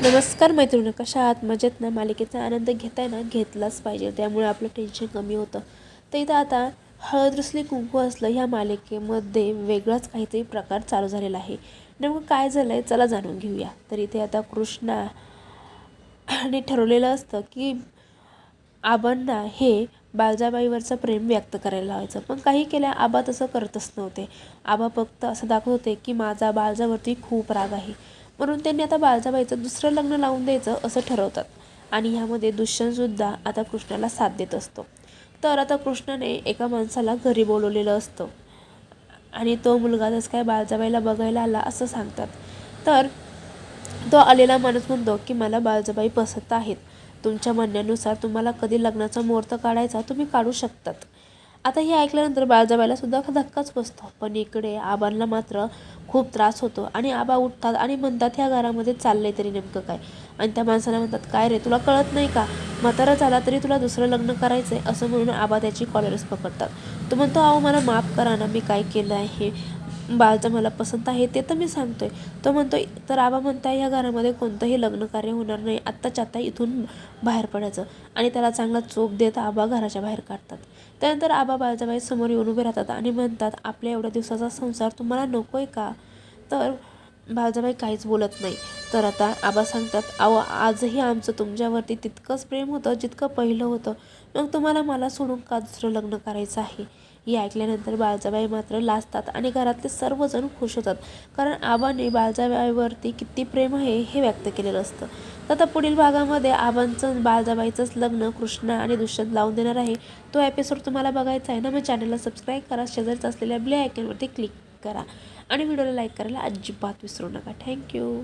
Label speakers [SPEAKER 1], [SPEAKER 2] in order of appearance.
[SPEAKER 1] नमस्कार मैत्रिणी, कशा आहात? मजेत ना? मालिकेचा आनंद घेताय ना? घेतलाच पाहिजे, त्यामुळे आपलं टेन्शन कमी होतं. तर इथं आता हळद रुसली कुंकू असलं ह्या मालिकेमध्ये वेगळाच काहीतरी प्रकार चालू झालेला आहे. नेमकं काय झालं आहे चला जाणून घेऊया. तर इथे आता कृष्णा ने ठरवलेलं असतं की आबांना हे बाळजाबाईवरचं प्रेम व्यक्त करायला लावायचं, पण काही केल्या आबा तसं करतच नव्हते. आबा फक्त असं दाखवत होते की माझा बाळजावरती खूप राग आहे, म्हणून त्यांनी आता बाळजाबाईचं दुसरं लग्न लावून द्यायचं असं ठरवतात. आणि ह्यामध्ये दुष्यंतसुद्धा आता कृष्णाला साथ देत असतो. तर आता कृष्णाने एका माणसाला घरी बोलवलेलं असतं आणि तो मुलगा जसं काय बाळजाबाईला बघायला आला असं सांगतात. तर तो आलेला माणूस म्हणतो की मला बाळजाबाई पसंत आहेत, तुमच्या म्हणण्यानुसार तुम्हाला कधी लग्नाचा मुहूर्त काढायचा तुम्ही काढू शकतात. आता हे ऐकल्यानंतर बाळजाबाईला सुद्धा धक्काच बसतो, पण इकडे आबांना मात्र खूप त्रास होतो आणि आबा उठतात आणि म्हणतात ह्या घरामध्ये चाललंय तरी नेमकं काय. आणि त्या माणसाला म्हणतात काय रे तुला कळत नाही का, म्हातारा झाला तरी तुला दुसरं लग्न करायचंय असं म्हणून आबा त्याची कॉलरच पकडतात. तो म्हणतो अहो मला माफ करा ना, मी काय केलं आहे, बाळचं मला पसंत आहे ते तर मी सांगतोय. तो म्हणतो तर आबा म्हणताय ह्या घरामध्ये कोणतंही लग्न कार्य होणार नाही, आत्ताच्या आत्ता इथून बाहेर पडायचं. आणि त्याला चांगला चोप देत आबा घराच्या बाहेर काढतात. त्यानंतर आबा बाळजाबाई समोर येऊन उभे राहतात आणि म्हणतात आपल्या एवढ्या दिवसाचा संसार तुम्हाला नको आहे का. तर बाळजाबाई काहीच बोलत नाही. तर आता आबा सांगतात अहो आजही आमचं तुमच्यावरती तितकंच प्रेम होतं जितकं पहिलं होतं, मग तुम्हाला मला सोडून का दुसरं लग्न करायचं आहे. हे ऐकल्यानंतर बाळजाबाई मात्र लाजतात आणि घरातले सर्वजण खुश होतात, कारण आबाने बाळजाबाईवरती किती प्रेम आहे हे व्यक्त केलेलं असतं. तर आता पुढील भागामध्ये आबांचं बाळजाबाईचंच लग्न कृष्णा आणि दुष्यंत लावून देणार आहे. तो एपिसोड तुम्हाला बघायचा आहे ना, मग चॅनलला सबस्क्राईब करा, शेजारीच असलेल्या बेल आयकॉनवरती क्लिक करा आणि व्हिडिओला लाईक करायला अजिबात विसरू नका. थँक्यू.